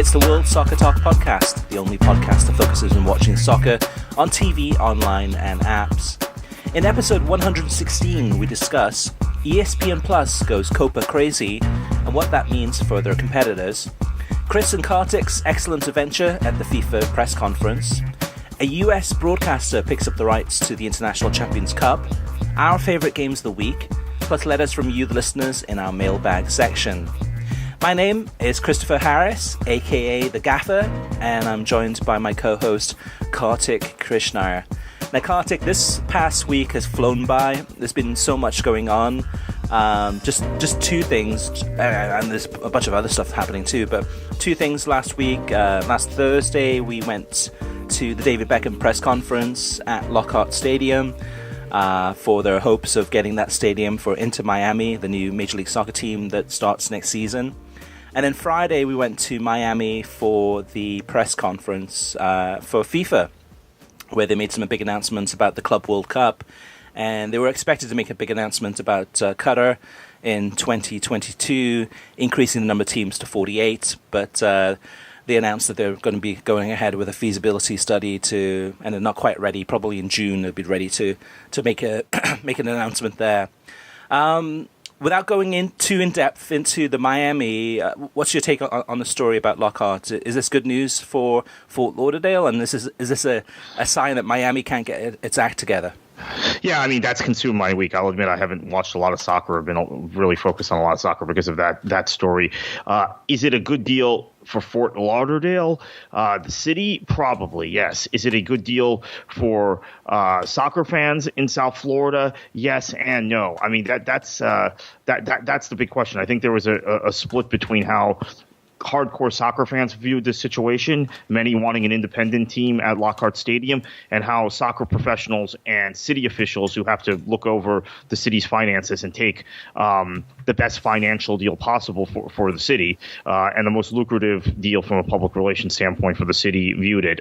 It's the World Soccer Talk podcast, the only podcast that focuses on watching soccer on TV, online, and apps. In episode 116, we discuss ESPN Plus goes Copa crazy and what that means for their competitors, Chris and Kartik's excellent adventure at the FIFA press conference, a US broadcaster picks up the rights to the International Champions Cup, our favourite games of the week, plus letters from you, the listeners, in our mailbag section. My name is Christopher Harris, aka The Gaffer, and I'm joined by my co-host, Kartik Krishnaiyer. Now, Kartik, this past week has flown by. There's been so much going on. Just two things, and there's a bunch of other stuff happening too, but two things last week. Last Thursday, we went to the David Beckham press conference at Lockhart Stadium for their hopes of getting that stadium for Inter Miami, the new Major League Soccer team that starts next season. And then Friday, we went to Miami for the press conference for FIFA, where they made some big announcements about the Club World Cup. And they were expected to make a big announcement about Qatar in 2022, increasing the number of teams to 48. But they announced that they're going to be going ahead with a feasibility study and they're not quite ready. Probably in June, they'll be ready to make make an announcement there. Without going in too in depth into the Miami, what's your take on the story about Lockhart? Is this good news for Fort Lauderdale? And is this a sign that Miami can't get its act together? Yeah, I mean, that's consumed my week. I'll admit I haven't watched a lot of soccer. I've been really focused on a lot of soccer because of that story. Is it a good deal for Fort Lauderdale? The city? Probably, yes. Is it a good deal for soccer fans in South Florida? Yes and no. I mean, that's the big question. I think there was a split between how hardcore soccer fans viewed this situation, many wanting an independent team at Lockhart Stadium, and how soccer professionals and city officials who have to look over the city's finances and take the best financial deal possible for the city and the most lucrative deal from a public relations standpoint for the city viewed it.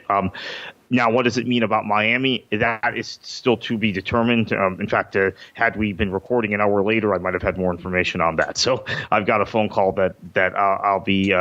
Now, what does it mean about Miami? That is still to be determined. In fact, had we been recording an hour later, I might have had more information on that. So I've got a phone call that I'll be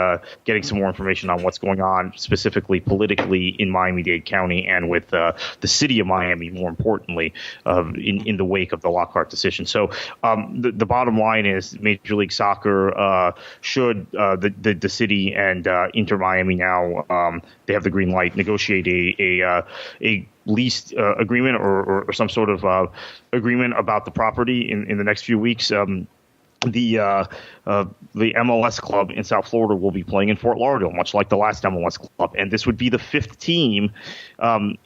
getting some more information on what's going on specifically politically in Miami-Dade County and with the city of Miami, more importantly, in the wake of the Lockhart decision. So the bottom line is Major League Soccer should the city and Inter Miami now they have the green light, negotiate a lease agreement or some sort of agreement about the property in the next few weeks. The MLS club in South Florida will be playing in Fort Lauderdale, much like the last MLS club. And this would be the fifth team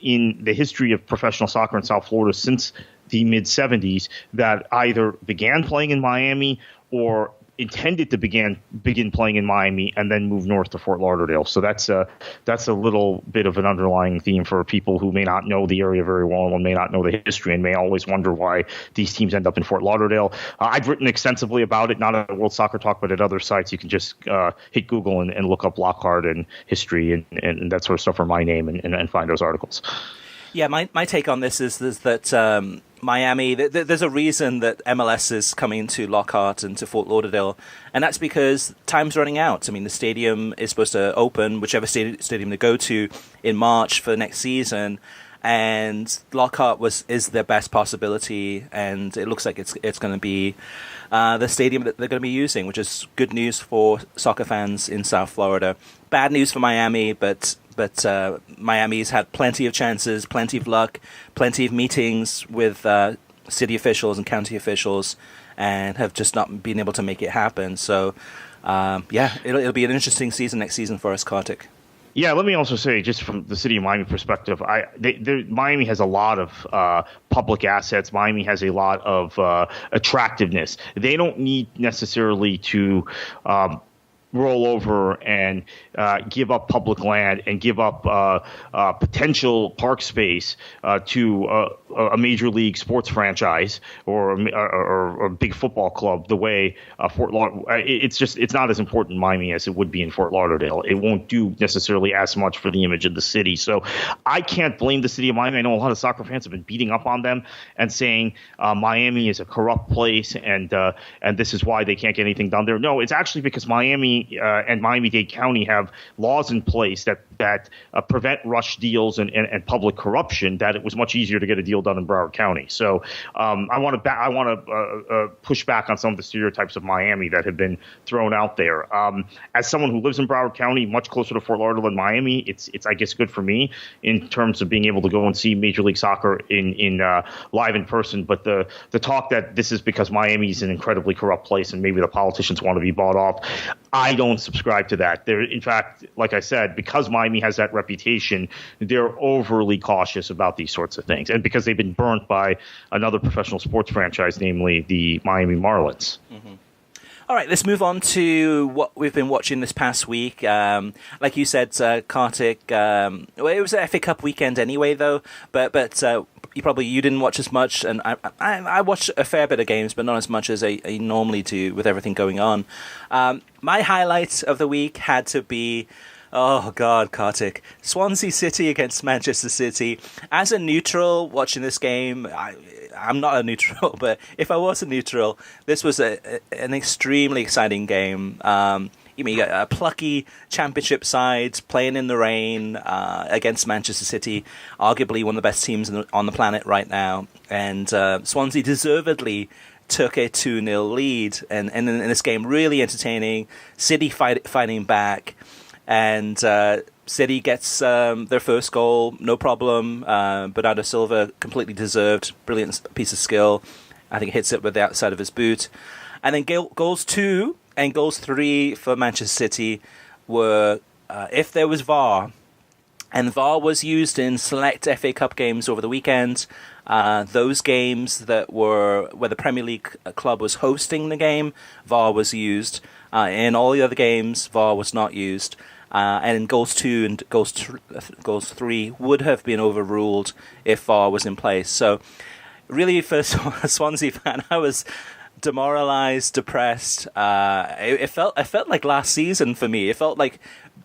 in the history of professional soccer in South Florida since the mid-'70s that either began playing in Miami or intended to begin playing in Miami and then move north to Fort Lauderdale. So that's a little bit of an underlying theme for people who may not know the area very well and may not know the history and may always wonder why these teams end up in Fort Lauderdale. I've written extensively about it, not at World Soccer Talk, but at other sites. You can just hit Google and look up Lockhart and history and that sort of stuff for my name and find those articles. Yeah, my take on this is that Miami, there's a reason that MLS is coming to Lockhart and to Fort Lauderdale, and that's because time's running out. I mean, the stadium is supposed to open, whichever stadium they go to, in March for the next season, and Lockhart is their best possibility, and it looks like it's going to be the stadium that they're going to be using, which is good news for soccer fans in South Florida. Bad news for Miami, but Miami's had plenty of chances, plenty of luck, plenty of meetings with city officials and county officials, and have just not been able to make it happen. So, it'll be an interesting season next season for us, Kartik. Yeah, let me also say, just from the city of Miami perspective, Miami has a lot of public assets. Miami has a lot of attractiveness. They don't need necessarily to roll over and give up public land and give up potential park space to a major league sports franchise or a big football club the way Fort Lauderdale. It's not as important in Miami as it would be in Fort Lauderdale. It won't do necessarily as much for the image of the city. So I can't blame the city of Miami. I know a lot of soccer fans have been beating up on them and saying Miami is a corrupt place and this is why they can't get anything done there. No, it's actually because Miami County and Miami-Dade County have laws in place that prevent rush deals and public corruption, that it was much easier to get a deal done in Broward County. So I want to push back on some of the stereotypes of Miami that have been thrown out there. As someone who lives in Broward County, much closer to Fort Lauderdale than Miami, it's I guess good for me in terms of being able to go and see Major League Soccer in live in person. But the talk that this is because Miami's an incredibly corrupt place and maybe the politicians want to be bought off, I don't subscribe to that. In fact, like I said, because Miami has that reputation, they're overly cautious about these sorts of things, and because they've been burnt by another professional sports franchise, namely the Miami Marlins. Mm-hmm. All right, let's move on to what we've been watching this past week. Like you said, Kartik, well, it was an FA Cup weekend anyway, though. But you didn't watch as much, and I watched a fair bit of games, but not as much as I normally do with everything going on. My highlight of the week had to be, oh God, Kartik, Swansea City against Manchester City. As a neutral watching this game, I'm not a neutral, but if I was a neutral, this was an extremely exciting game. You got a plucky championship side playing in the rain against Manchester City, arguably one of the best teams on the planet right now. And Swansea deservedly took a 2-0 lead. And in this game, really entertaining. City fighting back. And City gets their first goal, no problem. Bernardo Silva, completely deserved, brilliant piece of skill. I think hits it with the outside of his boot. And then goals 2 and goals 3 for Manchester City were, if there was VAR, and VAR was used in select FA Cup games over the weekend, those games that were where the Premier League club was hosting the game, VAR was used. In all the other games, VAR was not used. And goals 2 and goals 3 would have been overruled if VAR was in place. So really, for a Swansea fan, I was demoralized, depressed. It felt like last season for me. It felt like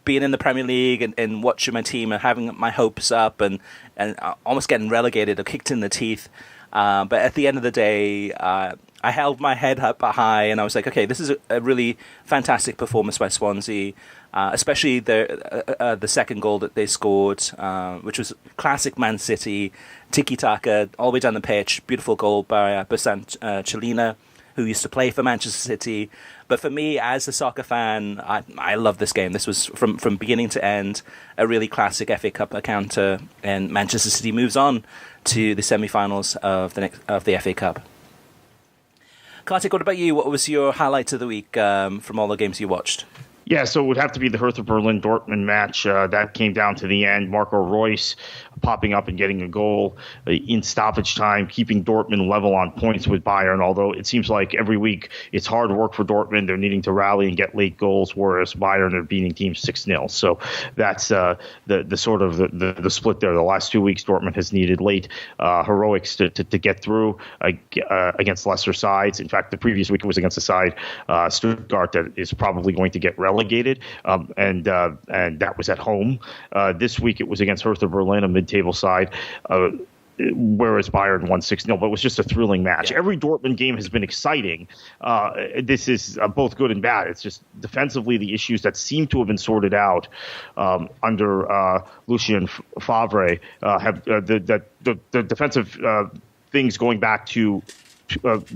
being in the Premier League and watching my team and having my hopes up and almost getting relegated or kicked in the teeth. But at the end of the day, I held my head up high and I was like, okay, this is a really fantastic performance by Swansea. Especially the second goal that they scored, which was classic Man City, tiki-taka, all the way down the pitch. Beautiful goal by Bertrand Chelina, who used to play for Manchester City. But for me, as a soccer fan, I love this game. This was, from beginning to end, a really classic FA Cup encounter, and Manchester City moves on to the semi-finals of the FA Cup. Kartik, what about you? What was your highlight of the week from all the games you watched? Yeah, so it would have to be the Hertha Berlin-Dortmund match. That came down to the end. Marco Reus popping up and getting a goal in stoppage time, keeping Dortmund level on points with Bayern, although it seems like every week it's hard work for Dortmund. They're needing to rally and get late goals, whereas Bayern are beating teams 6-0. So that's the sort of the split there. The last 2 weeks, Dortmund has needed late heroics to get through against lesser sides. In fact, the previous week it was against a side, Stuttgart, that is probably going to get relegated, and that was at home. This week it was against Hertha Berlin, a mid-table side, whereas Bayern won 6-0, but it was just a thrilling match. Yeah. Every Dortmund game has been exciting. This is both good and bad. It's just defensively the issues that seem to have been sorted out under Lucien Favre have the defensive things going back to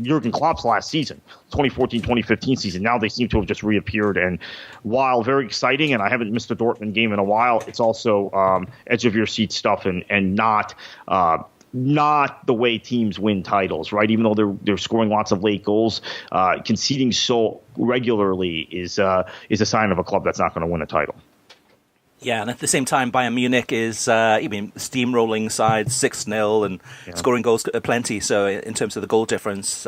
Jurgen Klopp's last season, 2014-2015 season. Now they seem to have just reappeared, and while very exciting, and I haven't missed a Dortmund game in a while, it's also edge of your seat stuff and not the way teams win titles, right? Even though they're scoring lots of late goals, conceding so regularly is a sign of a club that's not going to win a title. Yeah, and at the same time, Bayern Munich is steamrolling sides 6-0 and scoring goals plenty. So in terms of the goal difference,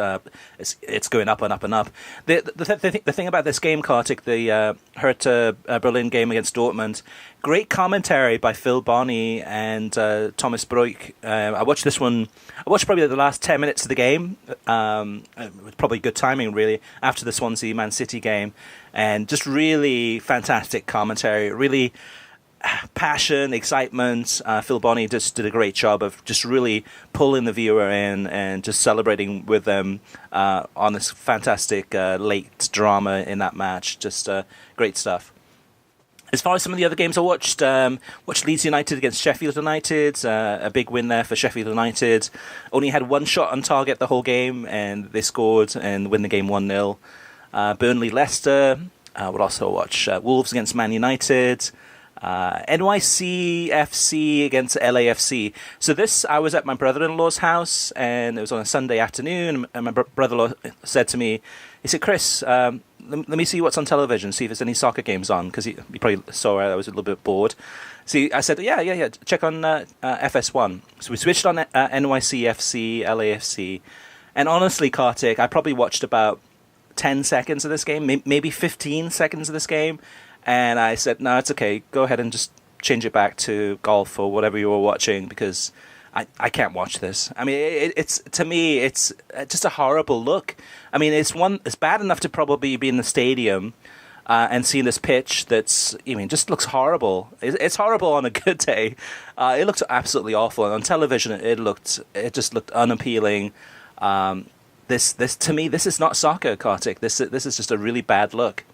it's going up and up and up. The thing about this game, Kartik, the Hertha Berlin game against Dortmund, great commentary by Phil Bonney and Thomas Broik. I watched this one. I watched probably the last 10 minutes of the game. It was probably good timing, really, after the Swansea Man City game. And just really fantastic commentary, really passion, excitement. Phil Bonney just did a great job of just really pulling the viewer in and just celebrating with them on this fantastic late drama in that match. Just great stuff. As far as some of the other games I watched Leeds United against Sheffield United, a big win there for Sheffield United. Only had one shot on target the whole game, and they scored and win the game 1-0. Burnley-Leicester, we'll also watch Wolves against Man United, F.C. against L.A.F.C. So this, I was at my brother-in-law's house, and it was on a Sunday afternoon, and my brother-in-law said to me, he said, Chris, let me see what's on television, see if there's any soccer games on, because he probably saw I was a little bit bored. See, I said, yeah, check on FS1. So we switched on NYCFC, LAFC, and honestly, Kartik, I probably watched about 10 seconds of this game, maybe 15 seconds of this game, and I said, no, it's okay, go ahead and just change it back to golf or whatever you were watching, because I can't watch this. I mean, it's to me, it's just a horrible look. I mean, it's bad enough to probably be in the stadium and seeing this pitch that's, just looks horrible. It's horrible on a good day. It looks absolutely awful. And on television, it just looked unappealing. This to me, this is not soccer, Kartik. This is just a really bad look.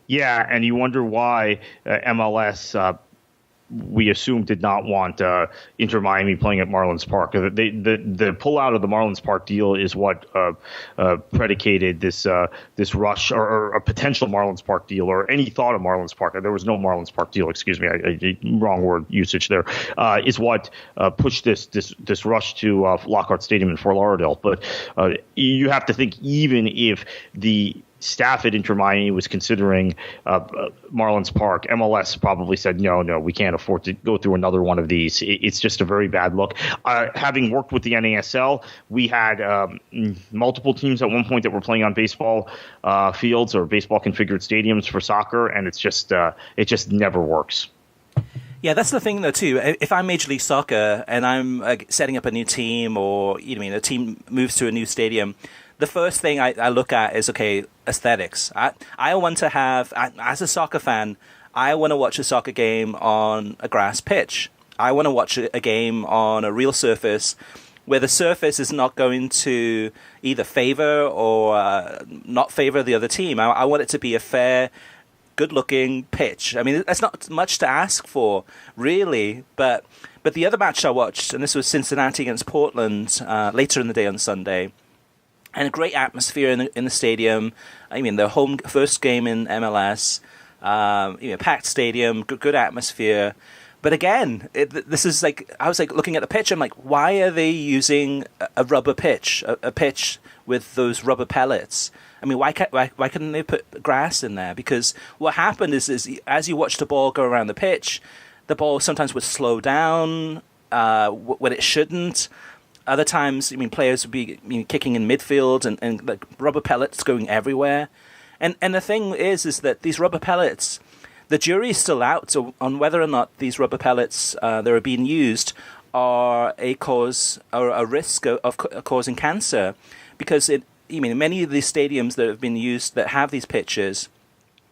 Yeah, and you wonder why MLS we assume did not want Inter Miami playing at Marlins Park. The pullout of the Marlins Park deal is what predicated this rush or a potential Marlins Park deal or any thought of Marlins Park. There was no Marlins Park deal. Excuse me, wrong word usage there. Is what pushed this rush to Lockhart Stadium in Fort Lauderdale. But you have to think, even if the staff at Inter Miami was considering Marlins Park, MLS probably said, no, we can't afford to go through another one of these. It's just a very bad look. Having worked with the NASL, we had multiple teams at one point that were playing on baseball fields or baseball configured stadiums for soccer, and it just never works. Yeah, that's the thing, though, too. If I'm Major League Soccer and I'm setting up a new team, or a team moves to a new stadium, the first thing I look at is, okay, aesthetics. I want to have, as a soccer fan, I want to watch a soccer game on a grass pitch. I want to watch a game on a real surface where the surface is not going to either favor or not favor the other team. I want it to be a fair, good-looking pitch. I mean, that's not much to ask for, really, but the other match I watched, and this was Cincinnati against Portland later in the day on Sunday, and a great atmosphere in the stadium. I mean, the home first game in MLS, packed stadium, good atmosphere. But again, this is like, I was like looking at the pitch. I'm like, why are they using a rubber pitch, a pitch with those rubber pellets? I mean, why couldn't they put grass in there? Because what happened is as you watch the ball go around the pitch, the ball sometimes would slow down when it shouldn't. Other times, players would be kicking in midfield and like rubber pellets going everywhere. And the thing is that these rubber pellets, the jury is still out on whether or not these rubber pellets that are being used are a cause or a risk of causing cancer. Because many of these stadiums that have been used that have these pitches,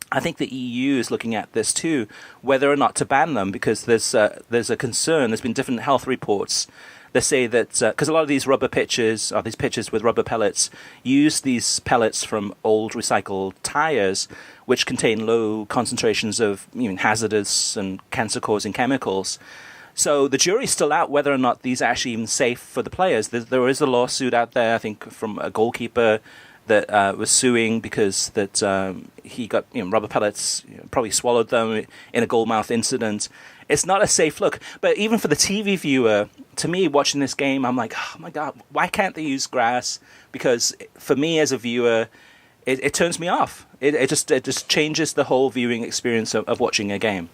I think the EU is looking at this too, whether or not to ban them, because there's a concern. There's been different health reports. They say that because a lot of these rubber pitches, or these pitches with rubber pellets, use these pellets from old recycled tires, which contain low concentrations of hazardous and cancer-causing chemicals. So the jury's still out whether or not these are actually even safe for the players. There is a lawsuit out there, I think, from a goalkeeper that was suing because that he got rubber pellets, probably swallowed them in a goalmouth incident. It's not a safe look. But even for the TV viewer, to me, watching this game, I'm like, oh my God, why can't they use grass? Because for me as a viewer, it turns me off. It just changes the whole viewing experience of watching a game.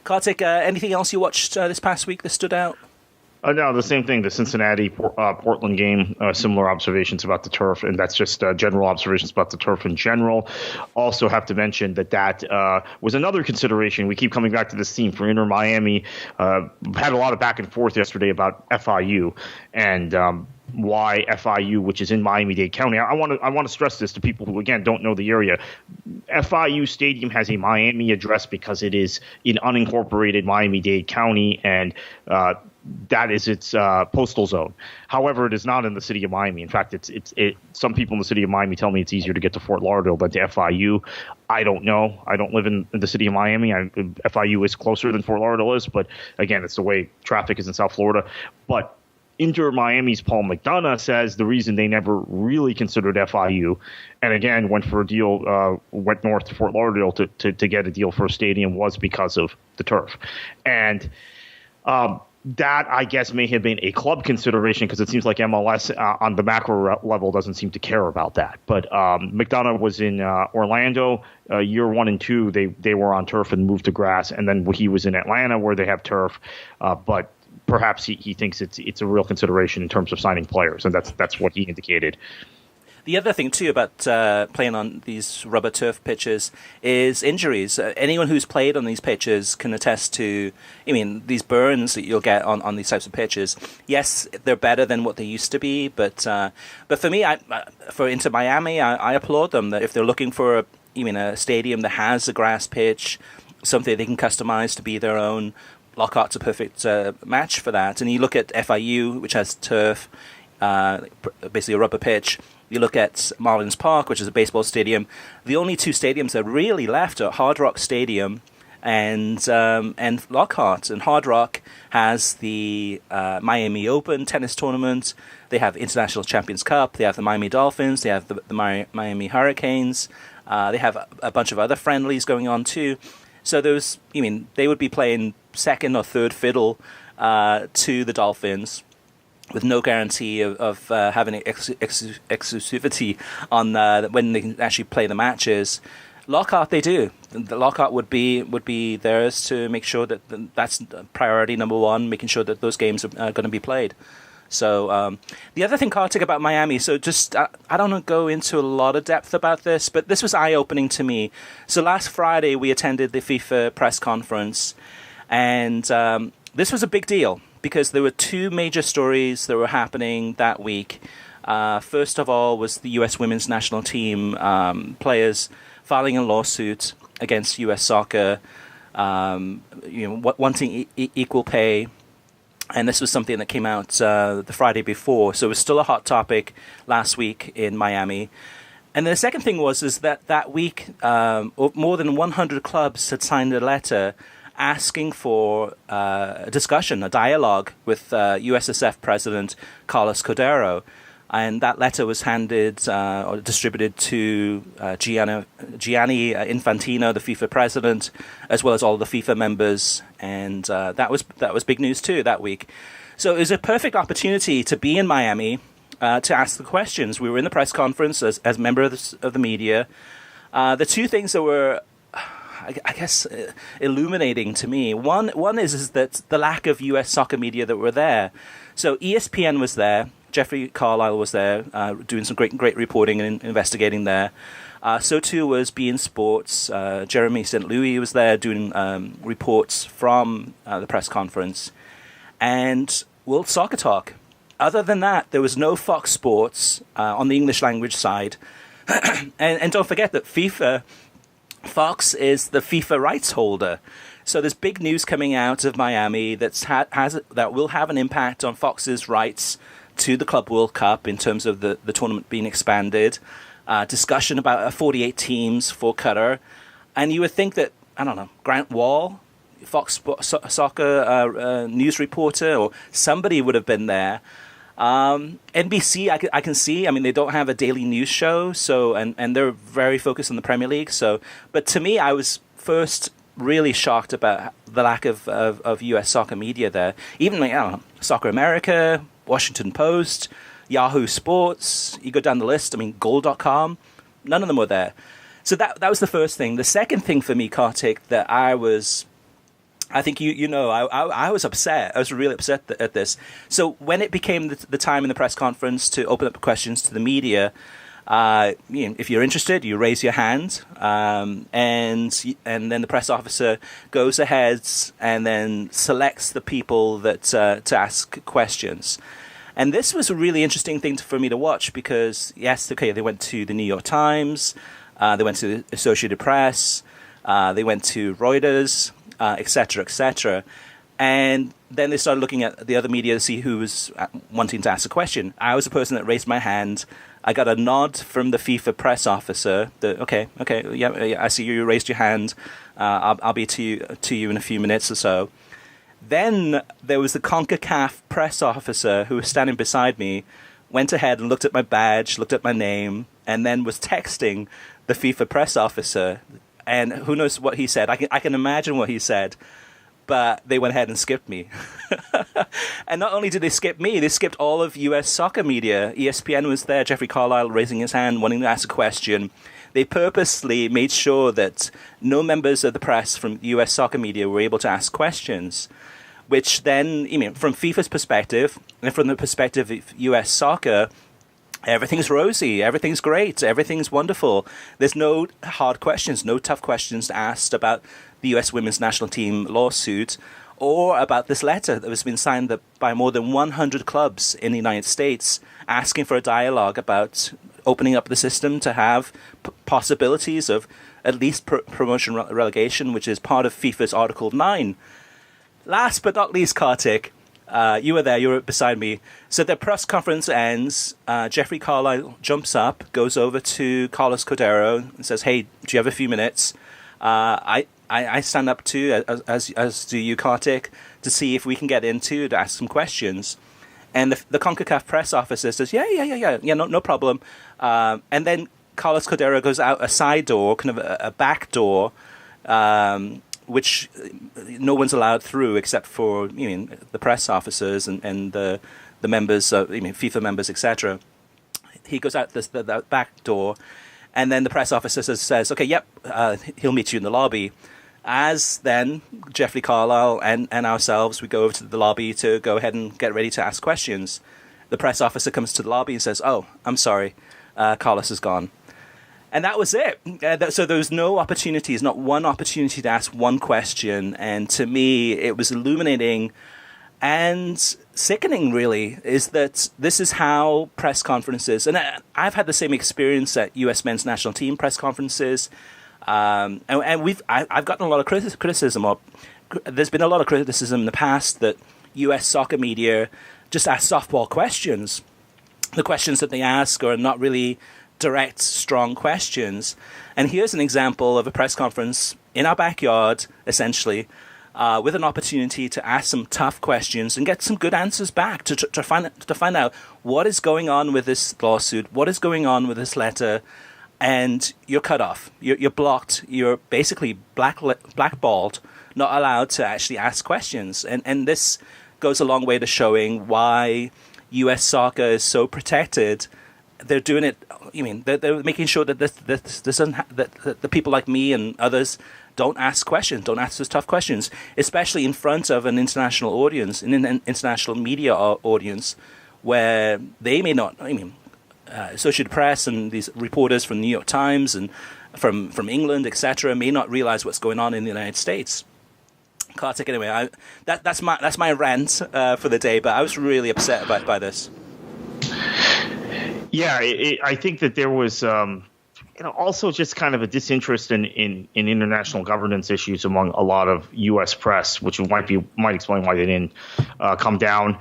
Kartik, anything else you watched this past week that stood out? No, the same thing. The Cincinnati Portland game, similar observations about the turf, and that's just general observations about the turf in general. Also have to mention that was another consideration. We keep coming back to this theme for Inter Miami. Had a lot of back and forth yesterday about FIU, and why FIU, which is in Miami-Dade County. I want to stress this to people who, again, don't know the area. FIU Stadium has a Miami address because it is in unincorporated Miami-Dade County, and that is its postal zone. However, it is not in the city of Miami. In fact, some people in the city of Miami tell me it's easier to get to Fort Lauderdale than to FIU. I don't know. I don't live in the city of Miami. FIU is closer than Fort Lauderdale is, but again, it's the way traffic is in South Florida. But Inter Miami's Paul McDonough says the reason they never really considered FIU, and again went for a deal, went north to Fort Lauderdale to get a deal for a stadium, was because of the turf. And that, I guess, may have been a club consideration, because it seems like MLS on the macro level doesn't seem to care about that. But McDonough was in Orlando year 1 and 2. They were on turf and moved to grass, and then he was in Atlanta where they have turf. But perhaps he thinks it's a real consideration in terms of signing players, and that's what he indicated. The other thing, too, about playing on these rubber turf pitches is injuries. Anyone who's played on these pitches can attest to, these burns that you'll get on these types of pitches. Yes, they're better than what they used to be, but for me, for Inter Miami, I applaud them that if they're looking for a stadium that has a grass pitch, something they can customize to be their own, Lockhart's a perfect match for that. And you look at FIU, which has turf, basically a rubber pitch. You look at Marlins Park, which is a baseball stadium. The only two stadiums that really left are Hard Rock Stadium and Lockhart. And Hard Rock has the Miami Open tennis tournament. They have International Champions Cup. They have the Miami Dolphins. They have the Miami Hurricanes. They have a bunch of other friendlies going on too. So they would be playing second or third fiddle to the Dolphins, with no guarantee of having exclusivity on when they can actually play the matches. Lockhart, they do. The Lockhart would be theirs to make sure that that's priority number one, making sure that those games are going to be played. So the other thing, Kartik, about Miami, so just I don't go into a lot of depth about this, but this was eye-opening to me. So last Friday, we attended the FIFA press conference, and this was a big deal, because there were two major stories that were happening that week. First of all was the U.S. women's national team players filing a lawsuit against U.S. soccer, wanting equal pay. And this was something that came out the Friday before, so it was still a hot topic last week in Miami. And the second thing was that week, more than 100 clubs had signed a letter asking for a discussion, a dialogue with USSF President Carlos Cordero. And that letter was handed or distributed to Gianni Infantino, the FIFA president, as well as all the FIFA members. And that was big news too that week. So it was a perfect opportunity to be in Miami to ask the questions. We were in the press conference as members of the media. The two things that were, I guess, illuminating to me. One is that the lack of U.S. soccer media that were there. So ESPN was there. Jeffrey Carlisle was there, doing some great reporting and investigating there. So too was beIN Sports. Jeremy St. Louis was there doing reports from the press conference. And World Soccer Talk. Other than that, there was no Fox Sports on the English language side. and don't forget that Fox is the FIFA rights holder. So there's big news coming out of Miami that will have an impact on Fox's rights to the Club World Cup in terms of the tournament being expanded, discussion about 48 teams for Qatar. And you would think that, I don't know, Grant Wall, Fox Soccer news reporter, or somebody would have been there. NBC, I can see, they don't have a daily news show, so and they're very focused on the Premier League. So, but to me, I was first really shocked about the lack of U.S. soccer media there. Even Soccer America, Washington Post, Yahoo Sports, you go down the list, Goal.com, none of them were there. So that was the first thing. The second thing for me, Kartik, that I think I was upset. I was really upset at this. So when it became the time in the press conference to open up questions to the media, if you're interested, you raise your hand, and then the press officer goes ahead and then selects the people that to ask questions. And this was a really interesting thing for me to watch because, yes, okay, they went to the New York Times, they went to the Associated Press, they went to Reuters, et cetera, et cetera. And then they started looking at the other media to see who was wanting to ask a question. I was the person that raised my hand. I got a nod from the FIFA press officer. Okay, yeah, I see you raised your hand. I'll be to you in a few minutes or so. Then there was the CONCACAF press officer who was standing beside me, went ahead and looked at my badge, looked at my name, and then was texting the FIFA press officer. And who knows what he said? I can imagine what he said. But they went ahead and skipped me. And not only did they skip me, they skipped all of U.S. soccer media. ESPN was there, Jeffrey Carlisle raising his hand, wanting to ask a question. They purposely made sure that no members of the press from U.S. soccer media were able to ask questions, which then, from FIFA's perspective, and from the perspective of U.S. soccer, everything's rosy, everything's great, everything's wonderful. There's no hard questions, no tough questions asked about the U.S. women's national team lawsuit or about this letter that has been signed by more than 100 clubs in the United States asking for a dialogue about opening up the system to have possibilities of at least promotion relegation, which is part of FIFA's Article 9. Last but not least, Kartik, you were there, you were beside me. So the press conference ends, Jeffrey Carlisle jumps up, goes over to Carlos Cordero and says, hey, do you have a few minutes? I stand up too, as do you, Kartik, to see if we can get to ask some questions. And the CONCACAF press officer says, yeah, no problem. And then Carlos Cordero goes out a side door, kind of a back door, which no one's allowed through except for the press officers and the members, FIFA members, etc. He goes out the back door, and then the press officer says, okay, yep, he'll meet you in the lobby. As then Jeffrey Carlisle and ourselves, we go over to the lobby to go ahead and get ready to ask questions. The press officer comes to the lobby and says, oh, I'm sorry, Carlos is gone. And that was it. So there was no opportunities, not one opportunity to ask one question. And to me, it was illuminating and sickening, really, is that this is how press conferences, and I've had the same experience at U.S. men's national team press conferences, and I've gotten a lot of criticism, or there's been a lot of criticism in the past that U.S. soccer media just ask softball questions. The questions that they ask are not really direct, strong questions. And here's an example of a press conference in our backyard, essentially, with an opportunity to ask some tough questions and get some good answers back to find out what is going on with this lawsuit, what is going on with this letter, and you're cut off. You're blocked. You're basically blackballed, not allowed to actually ask questions. And this goes a long way to showing why U.S. soccer is so protected. They're doing it. They're making sure that this doesn't that the people like me and others don't ask questions, don't ask those tough questions, especially in front of an international audience, an international media audience, where they may not. Associated Press and these reporters from the New York Times and from England, etc., may not realize what's going on in the United States. Kartik, anyway, that's my rant for the day, but I was really upset by this. Yeah, I think that there was also just kind of a disinterest in international governance issues among a lot of U.S. press, which might explain why they didn't come down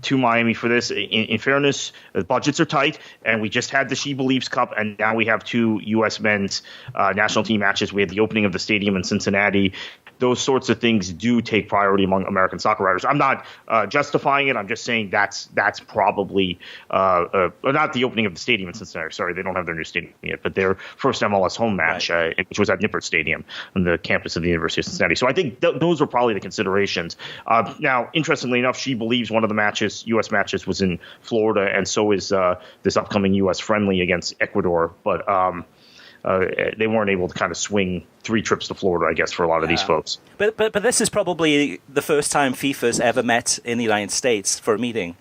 to Miami for this. In fairness, the budgets are tight, and we just had the She Believes Cup, and now we have two U.S. men's national team matches. We had the opening of the stadium in Cincinnati. Those sorts of things do take priority among American soccer writers. I'm not justifying it. I'm just saying that's probably not the opening of the stadium in Cincinnati. Sorry, they don't have their new stadium yet, but their first MLS home match, right, which was at Nippert Stadium on the campus of the University of Cincinnati. So I think those are probably the considerations. Now, interestingly enough, She Believes one of the matches, U.S. matches, was in Florida, and so is this upcoming U.S. friendly against Ecuador. But they weren't able to kind of swing 3 trips to Florida, I guess, for a lot of these folks. But this is probably the first time FIFA's ever met in the United States for a meeting.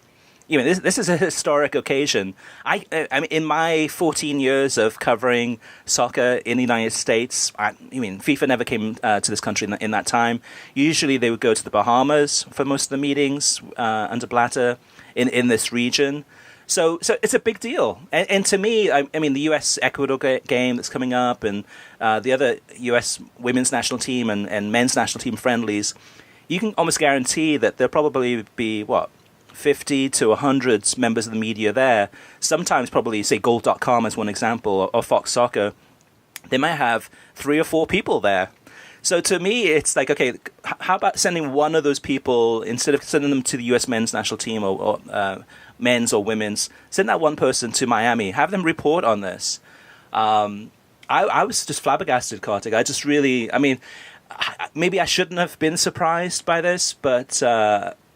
this is a historic occasion. I mean, in my 14 years of covering soccer in the United States, FIFA never came to this country in that time. Usually they would go to the Bahamas for most of the meetings under Blatter in this region. So it's a big deal. And to me, I mean, the U.S.-Ecuador game that's coming up and the other U.S. women's national team and men's national team friendlies, you can almost guarantee that there'll probably be, 50 to 100 members of the media there. Sometimes probably, say, Goal.com as one example, or Fox Soccer. They might have 3 or 4 people there. So to me, it's like, okay, how about sending one of those people, instead of sending them to the U.S. men's national team or men's or women's, send that one person to Miami, have them report on this. I was just flabbergasted, Kartik. I just really, maybe I shouldn't have been surprised by this, but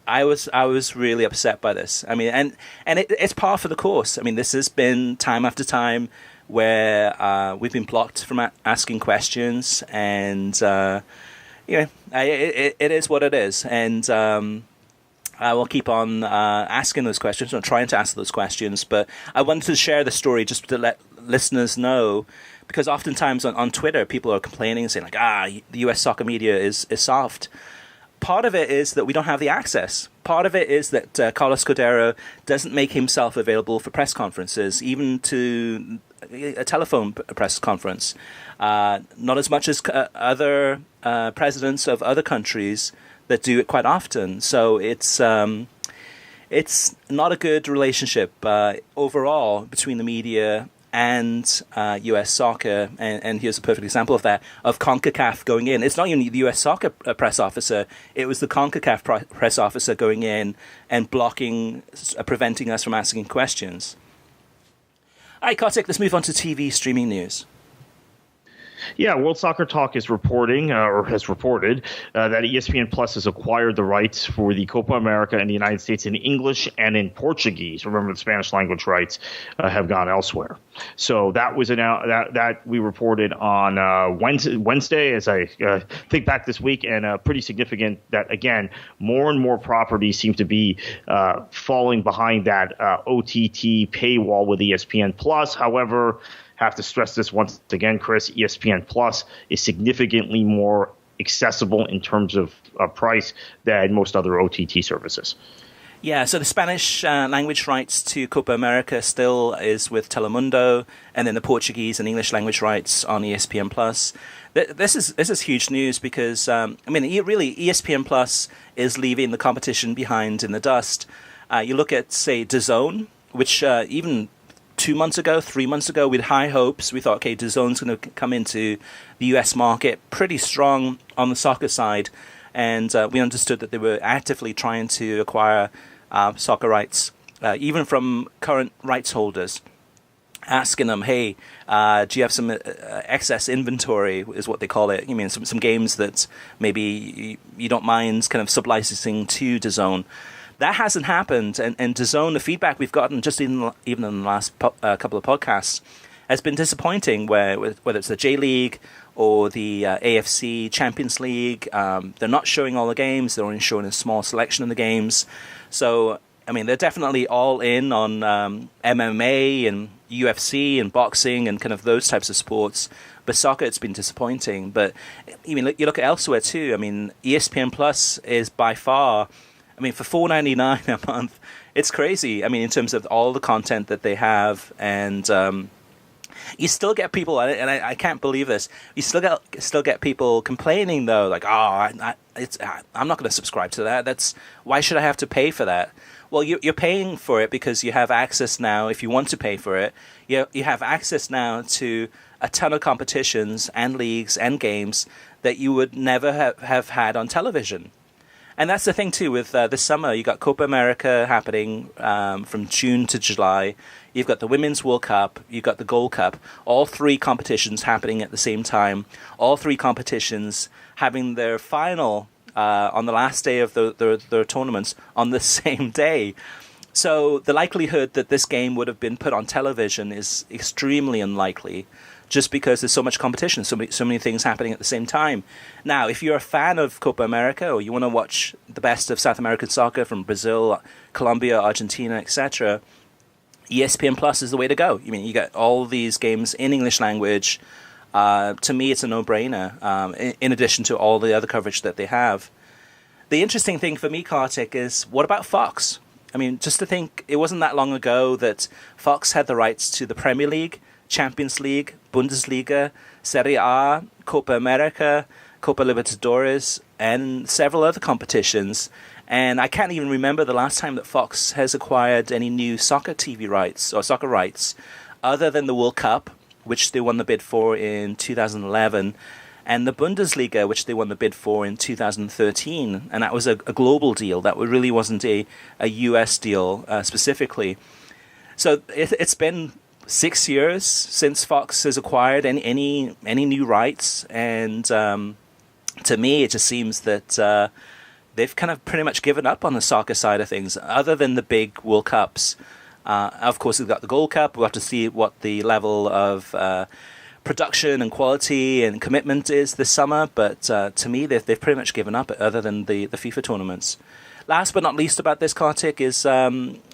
I was really upset by this. I mean, and it's par for the course. I mean, this has been time after time where we've been blocked from asking questions, and it is what it is. And I will keep on asking those questions, or trying to ask those questions. But I wanted to share the story just to let listeners know, because oftentimes on Twitter, people are complaining and saying, like, the U.S. soccer media is soft. Part of it is that we don't have the access. Part of it is that Carlos Cordero doesn't make himself available for press conferences, even to a telephone press conference. Not as much as other presidents of other countries that do it quite often. So it's not a good relationship overall between the media and U.S. soccer, and here's a perfect example of that, of CONCACAF going in. It's not even the U.S. soccer press officer, it was the CONCACAF press officer going in and blocking, preventing us from asking questions. All right, Kartik, let's move on to TV streaming news. Yeah, World Soccer Talk is reporting, or has reported, that ESPN Plus has acquired the rights for the Copa America in the United States in English and in Portuguese. Remember, the Spanish language rights have gone elsewhere. So that was that we reported on Wednesday, as I think back this week, and pretty significant that, again, more and more properties seem to be falling behind that OTT paywall with ESPN Plus. However, have to stress this once again, Chris, ESPN Plus is significantly more accessible in terms of price than most other OTT services. Yeah, so the Spanish language rights to Copa America still is with Telemundo, and then the Portuguese and English language rights on ESPN Plus. This is huge news because, really, ESPN Plus is leaving the competition behind in the dust. You look at, say, DAZN, which even 2 months ago, 3 months ago, with high hopes, we thought, okay, DAZN's going to come into the US market pretty strong on the soccer side. And we understood that they were actively trying to acquire soccer rights, even from current rights holders, asking them, hey, do you have some excess inventory, is what they call it. Some games that maybe you don't mind kind of sublicensing to DAZN. That hasn't happened, and DAZN, the feedback we've gotten just even in the last couple of podcasts has been disappointing, whether it's the J-League or the A.F.C. Champions League. They're not showing all the games. They're only showing a small selection of the games. So, they're definitely all in on MMA and UFC and boxing and kind of those types of sports. But soccer, it's been disappointing. But you look at elsewhere too. ESPN Plus is by far... for $4.99 a month, it's crazy. In terms of all the content that they have, and you still get people, and I can't believe this. You still get people complaining though, like, I'm not going to subscribe to that. Why should I have to pay for that? Well, you're paying for it because you have access now. If you want to pay for it, you have access now to a ton of competitions and leagues and games that you would never have had on television. And that's the thing, too, with this summer. You got Copa America happening from June to July. You've got the Women's World Cup. You've got the Gold Cup. All 3 competitions happening at the same time. All 3 competitions having their final on the last day of their tournaments on the same day. So the likelihood that this game would have been put on television is extremely unlikely, just because there's so much competition, so many things happening at the same time. Now, if you're a fan of Copa America, or you want to watch the best of South American soccer from Brazil, Colombia, Argentina, etc., ESPN Plus is the way to go. I mean, you get all these games in English language. To me, it's a no-brainer, in addition to all the other coverage that they have. The interesting thing for me, Kartik, is what about Fox? I mean, just to think, it wasn't that long ago that Fox had the rights to the Premier League, Champions League, Bundesliga, Serie A, Copa America, Copa Libertadores, and several other competitions. And I can't even remember the last time that Fox has acquired any new soccer TV rights or soccer rights other than the World Cup, which they won the bid for in 2011, and the Bundesliga, which they won the bid for in 2013. And that was a global deal. That really wasn't a US deal specifically. So it's been 6 years since Fox has acquired any new rights, and to me it just seems that they've kind of pretty much given up on the soccer side of things, other than the big World Cups. Of course, we've got the Gold Cup. We'll have to see what the level of production and quality and commitment is this summer, but to me they've pretty much given up, other than the FIFA tournaments. Last but not least about this, Kartik, is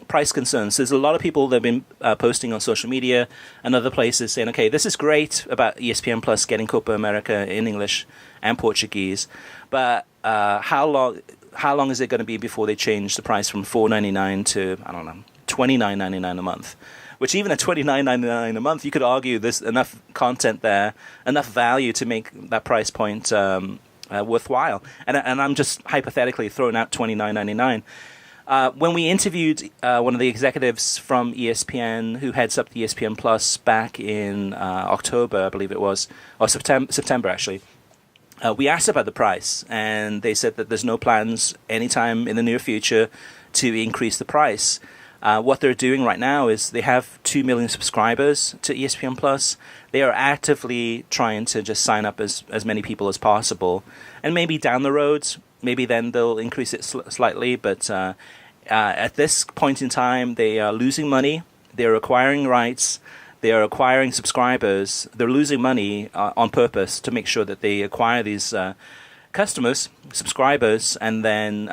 price concerns. There's a lot of people that have been posting on social media and other places saying, okay, this is great about ESPN Plus getting Copa America in English and Portuguese, but how long is it going to be before they change the price from $4.99 to, I don't know, $29.99 a month? Which, even at $29.99 a month, you could argue there's enough content there, enough value to make that price point worthwhile. And I'm just hypothetically throwing out $29.99. When we interviewed one of the executives from ESPN who heads up the ESPN Plus back in October, I believe it was, or September actually, we asked about the price, and they said that there's no plans anytime in the near future to increase the price. What they're doing right now is they have 2 million subscribers to ESPN Plus. They are actively trying to just sign up as many people as possible. And maybe down the road, maybe then they'll increase it slightly. But at this point in time, they are losing money. They're acquiring rights. They are acquiring subscribers. They're losing money on purpose to make sure that they acquire these customers, subscribers, and then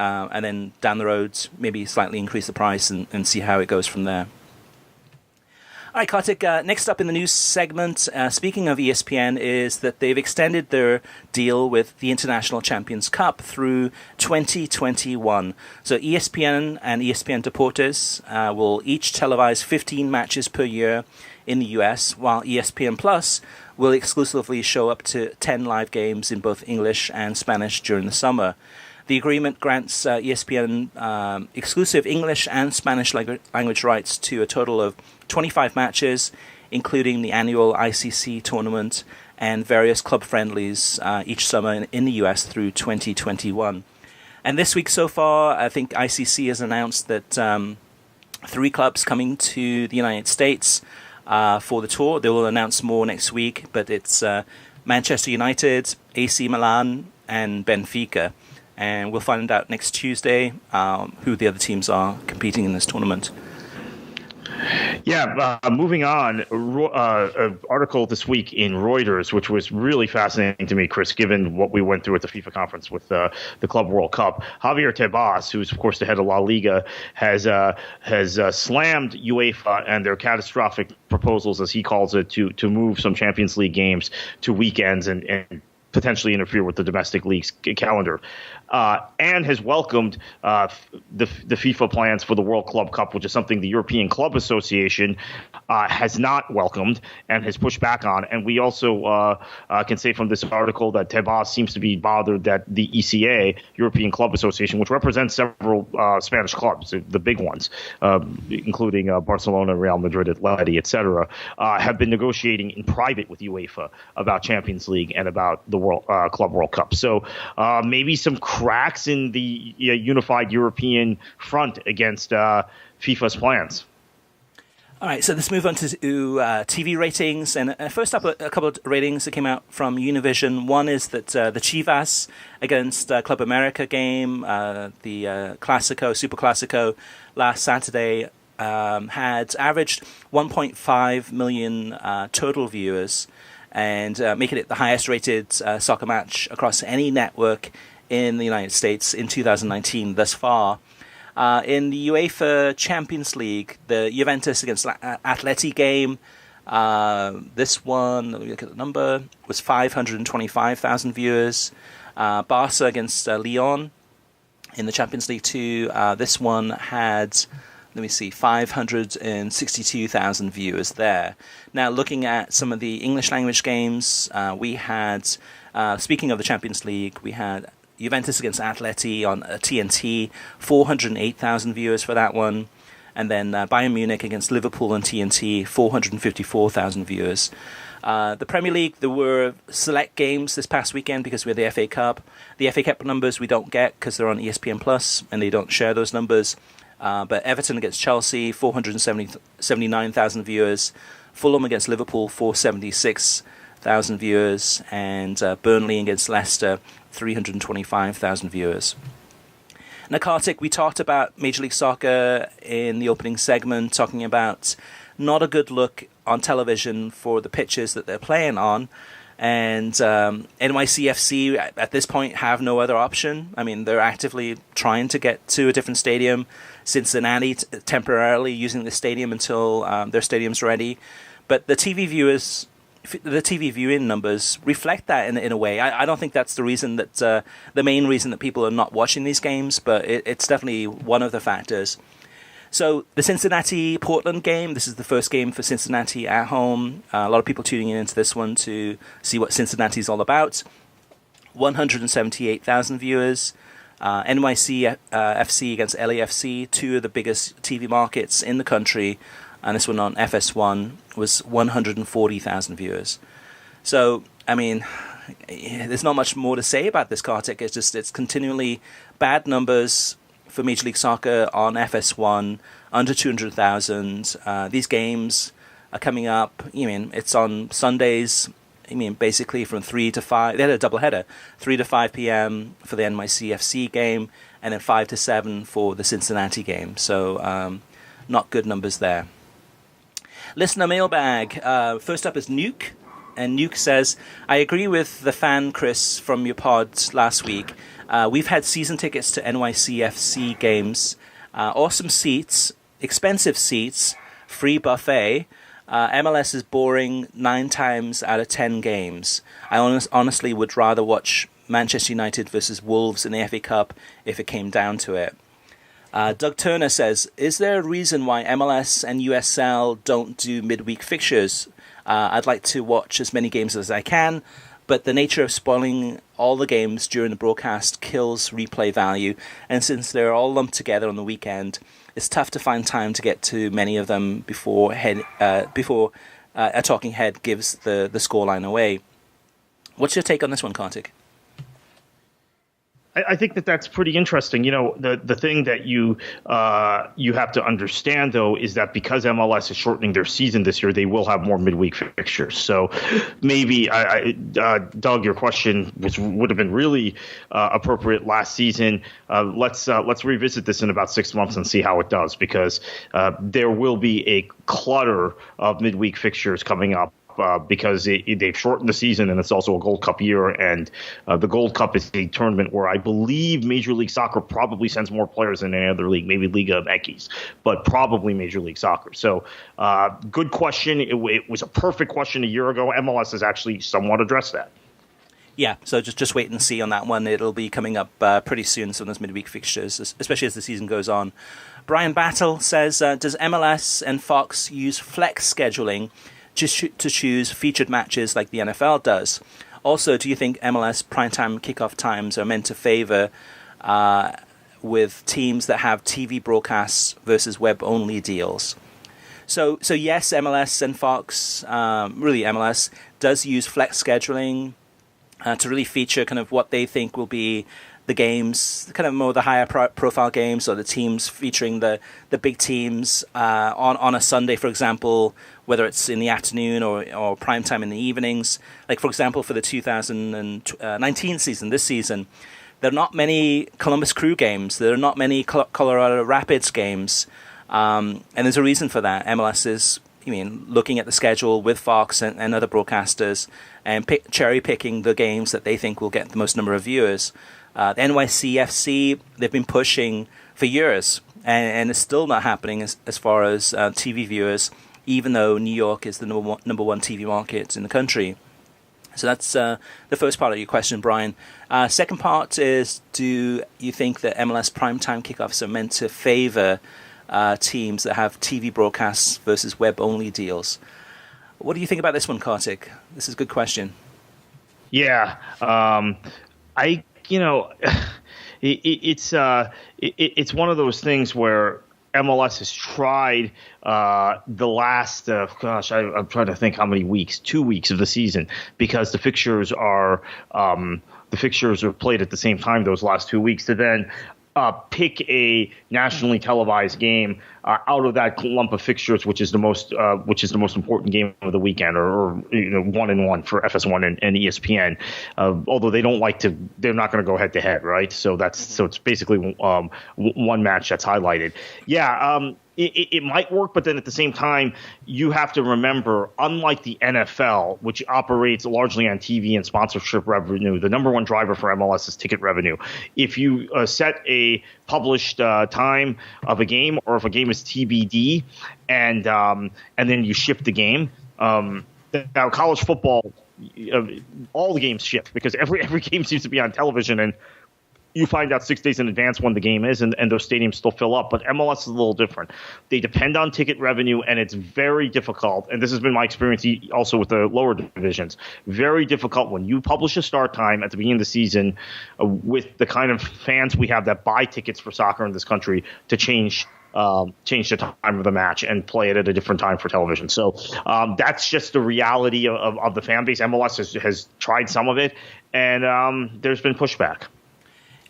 down the road maybe slightly increase the price and see how it goes from there. All right, Kartik, next up in the news segment, speaking of ESPN, is that they've extended their deal with the International Champions Cup through 2021. So ESPN and ESPN Deportes will each televise 15 matches per year in the US, while ESPN Plus will exclusively show up to 10 live games in both English and Spanish during the summer. The agreement grants ESPN exclusive English and Spanish language rights to a total of 25 matches, including the annual ICC tournament and various club friendlies each summer in the US through 2021. And this week so far, I think ICC has announced that 3 clubs coming to the United States for the tour. They will announce more next week, but it's Manchester United, AC Milan, and Benfica. And we'll find out next Tuesday who the other teams are competing in this tournament. Yeah, moving on, an article this week in Reuters, which was really fascinating to me, Chris, given what we went through at the FIFA conference with the Club World Cup. Javier Tebas, who's, of course, the head of La Liga, has slammed UEFA and their catastrophic proposals, as he calls it, to move some Champions League games to weekends and potentially interfere with the domestic league's calendar, and has welcomed the FIFA plans for the World Club Cup, which is something the European Club Association has not welcomed and has pushed back on. And we also can say from this article that Tebas seems to be bothered that the ECA, European Club Association, which represents several Spanish clubs, the big ones, including Barcelona, Real Madrid, Atleti, etc., have been negotiating in private with UEFA about Champions League and about the Club World Cup. So maybe some cracks in the unified European front against FIFA's plans. All right, so let's move on to TV ratings. And first up, a couple of ratings that came out from Univision. One is that the Chivas against Club America game, the Clásico, Super Clásico, last Saturday, had averaged 1.5 million total viewers, and making it the highest rated soccer match across any network in the United States in 2019 thus far. In the UEFA Champions League, the Juventus against Atleti game, this one, let me look at the number, was 525,000 viewers. Barca against Lyon in the Champions League 2, this one had, 562,000 viewers there. Now, looking at some of the English language games, we had, speaking of the Champions League, we had Juventus against Atleti on TNT, 408,000 viewers for that one. And then Bayern Munich against Liverpool on TNT, 454,000 viewers. The Premier League, there were select games this past weekend because we had the FA Cup. The FA Cup numbers we don't get because they're on ESPN Plus and they don't share those numbers. But Everton against Chelsea, 479,000 viewers. Fulham against Liverpool, 476,000 viewers. And Burnley against Leicester, 325,000 viewers. Now, Kartik, we talked about Major League Soccer in the opening segment, talking about not a good look on television for the pitches that they're playing on. And NYCFC, at this point, have no other option. I mean, they're actively trying to get to a different stadium. Cincinnati temporarily using the stadium until their stadium's ready. But the TV viewing numbers reflect that in a way. I don't think that's the reason that the main reason that people are not watching these games, but it's definitely one of the factors. So the Cincinnati-Portland game, this is the first game for Cincinnati at home. A lot of people tuning into this one to see what Cincinnati's all about. 178,000 viewers. NYC-FC against LAFC, two of the biggest TV markets in the country. And this one on FS1 was 140,000 viewers. So, I mean, there's not much more to say about this, Kartik. It's continually bad numbers for Major League Soccer on FS1, under 200,000. These games are coming up. It's on Sundays. Basically from 3 to 5. They had a doubleheader, 3 to 5 p.m. for the NYCFC game, and then 5 to 7 for the Cincinnati game. So, not good numbers there. Listener mailbag. First up is Nuke. And Nuke says, I agree with the fan Chris from your pod last week. We've had season tickets to NYCFC games. Awesome seats, expensive seats, free buffet. MLS is boring 9 times out of 10 games. I honestly would rather watch Manchester United versus Wolves in the FA Cup if it came down to it. Doug Turner says, is there a reason why MLS and USL don't do midweek fixtures? I'd like to watch as many games as I can, but the nature of spoiling all the games during the broadcast kills replay value, and since they're all lumped together on the weekend, it's tough to find time to get to many of them before a talking head gives the scoreline away. What's your take on this one, Kartik? I think that's pretty interesting. The thing that you have to understand, though, is that because MLS is shortening their season this year, they will have more midweek fixtures. So maybe, Doug, your question, which would have been really appropriate last season, let's revisit this in about 6 months and see how it does, because there will be a clutter of midweek fixtures coming up. Because they've shortened the season, and it's also a Gold Cup year, and the Gold Cup is a tournament where I believe Major League Soccer probably sends more players than any other league, maybe Liga MX, but probably Major League Soccer. So good question. It was a perfect question a year ago. MLS has actually somewhat addressed that. Yeah, so just wait and see on that one. It'll be coming up pretty soon, some of those midweek fixtures, especially as the season goes on. Brian Battle says, does MLS and Fox use flex scheduling just to choose featured matches like the NFL does? Also, do you think MLS primetime kickoff times are meant to favor with teams that have TV broadcasts versus web-only deals? So yes, MLS and Fox, really MLS, does use flex scheduling to really feature kind of what they think will be the games, kind of more the higher profile games, or the teams featuring the big teams on a Sunday, for example, whether it's in the afternoon or prime time in the evenings. Like, for example, for the 2019 season, this season, there are not many Columbus Crew games. There are not many Colorado Rapids games. And there's a reason for that. MLS is, looking at the schedule with Fox and other broadcasters and cherry-picking the games that they think will get the most number of viewers. The F.C, they've been pushing for years, and it's still not happening as far as TV viewers, even though New York is the number one TV market in the country. So that's the first part of your question, Brian. Second part is, do you think that MLS primetime kickoffs are meant to favor teams that have TV broadcasts versus web-only deals? What do you think about this one, Kartik? This is a good question. Yeah, it's one of those things where MLS has tried the last, I'm trying to think how many weeks, 2 weeks of the season, because the fixtures are played at the same time those last 2 weeks, to then pick a nationally televised game out of that lump of fixtures, which is the most important game of the weekend, or 1-1 for FS1 and ESPN. Although they're not going to go head to head, right? So it's basically one match that's highlighted. Yeah. It might work, but then at the same time, you have to remember, unlike the NFL, which operates largely on TV and sponsorship revenue, the number one driver for MLS is ticket revenue. If you set a published time of a game, or if a game is TBD, and then you shift the game, now college football, all the games shift because every game seems to be on television, and you find out 6 days in advance when the game is, and those stadiums still fill up. But MLS is a little different. They depend on ticket revenue, and it's very difficult. And this has been my experience also with the lower divisions. Very difficult when you publish a start time at the beginning of the season with the kind of fans we have that buy tickets for soccer in this country to change the time of the match and play it at a different time for television. So that's just the reality of the fan base. MLS has tried some of it, and there's been pushback.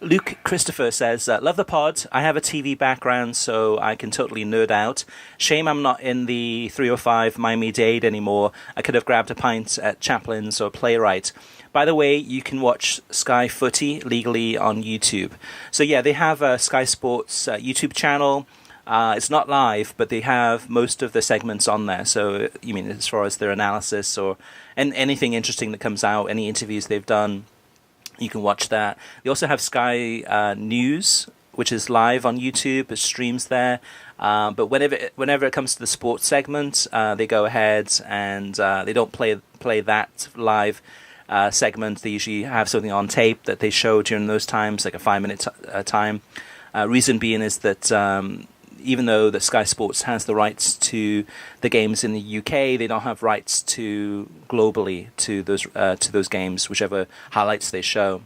Luke Christopher says, love the pod. I have a TV background, so I can totally nerd out. Shame I'm not in the 305 Miami-Dade anymore. I could have grabbed a pint at Chaplin's or Playwright. By the way, you can watch Sky Footy legally on YouTube. So yeah, they have a Sky Sports YouTube channel. It's not live, but they have most of the segments on there. So, as far as their analysis and anything interesting that comes out, any interviews they've done, you can watch that. They also have Sky News, which is live on YouTube. It streams there. But whenever it comes to the sports segment, they go ahead and they don't play that live segment. They usually have something on tape that they show during those times, like a 5-minute time. Reason being is that even though that Sky Sports has the rights to the games in the UK, they don't have rights to globally to those games, whichever highlights they show.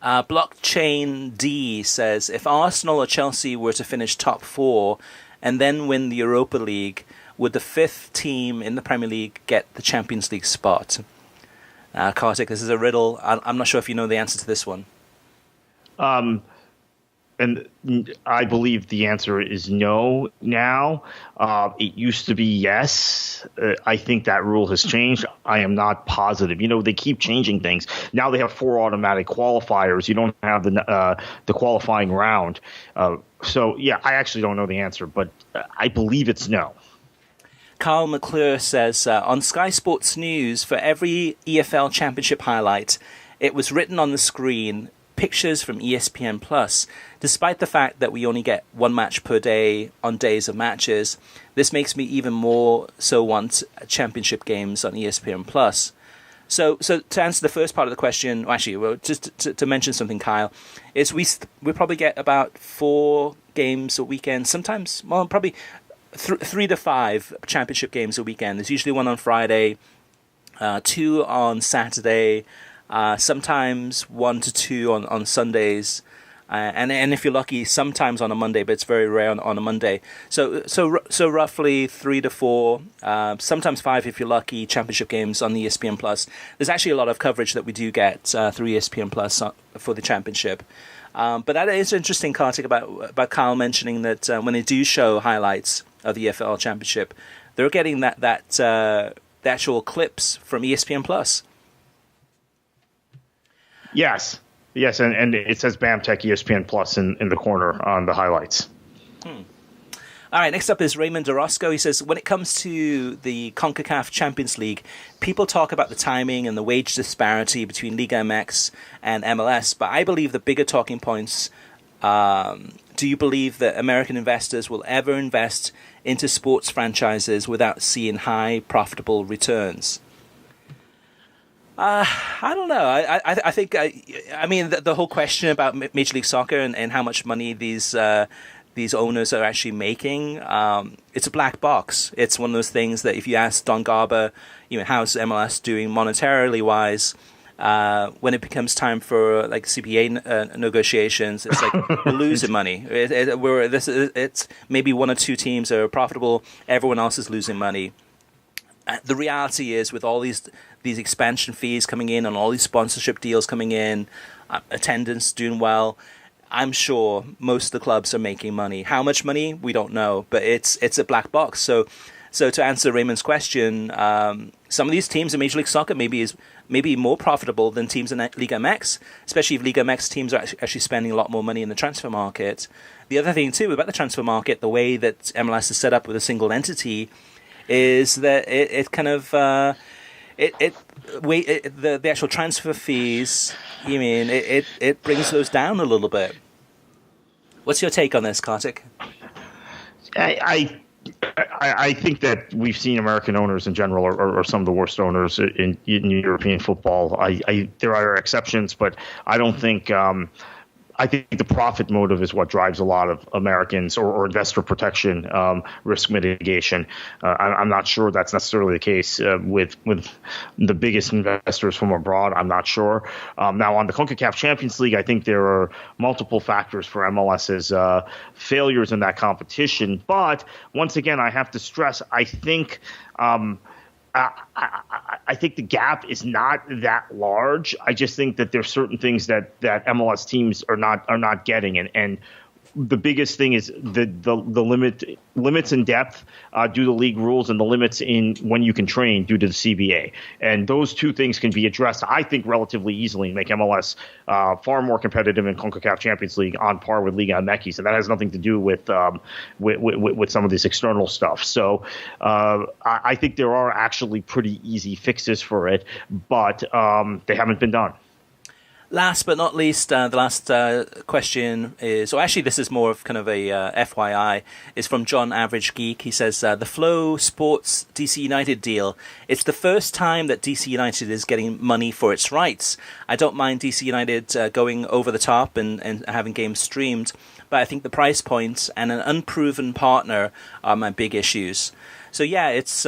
Blockchain D says, if Arsenal or Chelsea were to finish top 4 and then win the Europa League, would the 5th team in the Premier League get the Champions League spot? Kartik, this is a riddle. I'm not sure if you know the answer to this one. And I believe the answer is no now. It used to be yes. I think that rule has changed. I am not positive. They keep changing things. Now they have 4 automatic qualifiers. You don't have the qualifying round. So, yeah, I actually don't know the answer, but I believe it's no. Carl McClure says, on Sky Sports News, for every EFL Championship highlight, it was written on the screen, pictures from ESPN Plus. Despite the fact that we only get 1 match per day on days of matches, this makes me even more so want championship games on ESPN Plus. So to answer the first part of the question, just to mention something, Kyle, is we probably get about 4 games a weekend, sometimes, probably 3 to 5 championship games a weekend. There's usually 1 on Friday, 2 on Saturday, sometimes 1 to 2 on Sundays. and if you're lucky, sometimes on a Monday, but it's very rare on a Monday. So roughly 3 to 4, sometimes 5 if you're lucky, championship games on the ESPN Plus. There's actually a lot of coverage that we do get through ESPN Plus for the championship. But that is interesting, Kartik, about Kyle mentioning that when they do show highlights of the EFL Championship, they're getting the actual clips from ESPN Plus. Yes, and it says BAMTech ESPN Plus in the corner on the highlights. All right, next up is Raymond Orozco. He says, when it comes to the CONCACAF Champions League, people talk about the timing and the wage disparity between Liga MX and MLS, but I believe the bigger talking points, do you believe that American investors will ever invest into sports franchises without seeing high, profitable returns? I don't know. I think, I mean, the whole question about Major League Soccer and how much money these owners are actually making, it's a black box. It's one of those things that if you ask Don Garber, how's MLS doing monetarily wise, when it becomes time for like CPA negotiations, it's like we're losing money. It's maybe 1 or 2 teams are profitable, everyone else is losing money. The reality is, with all these expansion fees coming in and all these sponsorship deals coming in, attendance doing well, I'm sure most of the clubs are making money. How much money? We don't know, but it's a black box. So to answer Raymond's question, some of these teams in Major League Soccer maybe more profitable than teams in Liga MX, especially if Liga MX teams are actually spending a lot more money in the transfer market. The other thing too about the transfer market, the way that MLS is set up with a single entity, is that it kind of the actual transfer fees. It brings those down a little bit. What's your take on this, Kartik? I think that we've seen American owners in general are some of the worst owners in European football. There are exceptions, but I don't think. I think the profit motive is what drives a lot of Americans, or investor protection, risk mitigation. I'm not sure that's necessarily the case with the biggest investors from abroad. I'm not sure. Now, on the CONCACAF Champions League, I think there are multiple factors for MLS's failures in that competition. But once again, I have to stress, I think I think the gap is not that large. I just think that there's certain things that MLS teams are not getting, and the biggest thing is the limits in depth due to league rules, and the limits in when you can train due to the CBA. And those two things can be addressed, I think, relatively easily and make MLS far more competitive in CONCACAF Champions League on par with Liga MX. And that has nothing to do with some of this external stuff. So I think there are actually pretty easy fixes for it, but they haven't been done. Last but not least, the last question is, or actually this is more of kind of a FYI, is from John Average Geek. He says, the Flow Sports DC United deal, it's the first time that DC United is getting money for its rights. I don't mind DC United going over the top and having games streamed, but I think the price points and an unproven partner are my big issues. So yeah, it's...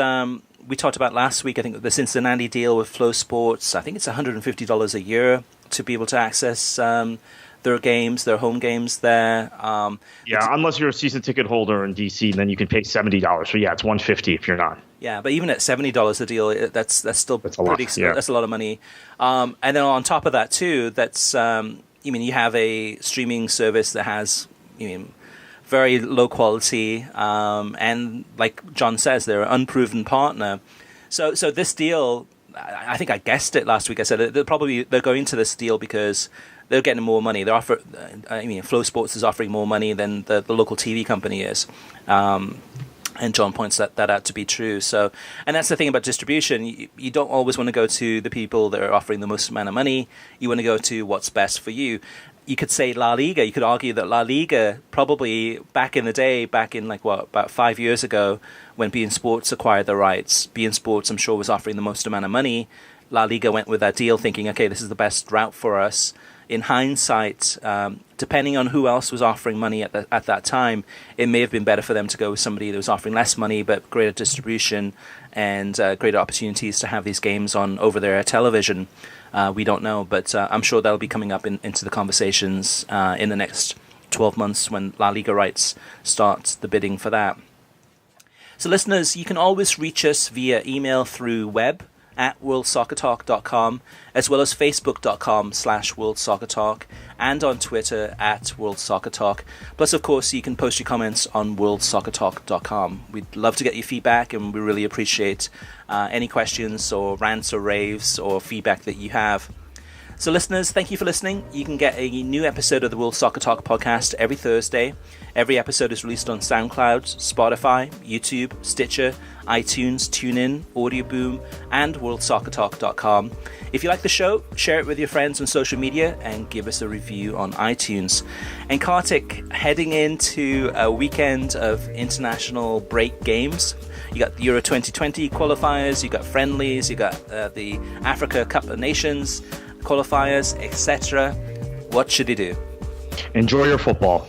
we talked about last week, I think, the Cincinnati deal with Flow Sports. I think it's $150 a year to be able to access their games, their home games there. Unless you're a season ticket holder in DC, then you can pay $70. So yeah, it's $150 if you're not. Yeah, but even at $70 a deal, that's still pretty. That's a lot of money. And then on top of that too, that's you have a streaming service that has very low quality, and like John says, they're an unproven partner. So this deal, I think I guessed it last week. I said they're going to this deal because they're getting more money. Flow Sports is offering more money than the local TV company is. And John points that out to be true. So, and that's the thing about distribution. You don't always want to go to the people that are offering the most amount of money. You want to go to what's best for you. You could say La Liga. You could argue that La Liga probably back in the day, about 5 years ago, when beIN Sports acquired the rights, beIN Sports, I'm sure, was offering the most amount of money. La Liga went with that deal thinking, okay, this is the best route for us. in hindsight, depending on who else was offering money at that time, it may have been better for them to go with somebody that was offering less money but greater distribution and greater opportunities to have these games on over their television. We don't know, but I'm sure that'll be coming up into the conversations in the next 12 months when La Liga rights start the bidding for that. So listeners, you can always reach us via email through web at worldsoccertalk.com, as well as facebook.com/worldsoccertalk, and on Twitter at worldsoccertalk. Plus, of course, you can post your comments on worldsoccertalk.com. We'd love to get your feedback, and we really appreciate any questions or rants or raves or feedback that you have. So listeners, thank you for listening. You can get a new episode of the World Soccer Talk podcast every Thursday. Every episode is released on SoundCloud, Spotify, YouTube, Stitcher, iTunes, TuneIn, Audioboom, and worldsoccertalk.com. If you like the show, share it with your friends on social media and give us a review on iTunes. And Kartik, heading into a weekend of international break games. You got the Euro 2020 qualifiers, you got friendlies, you got the Africa Cup of Nations qualifiers, etc. What should he do? Enjoy your football.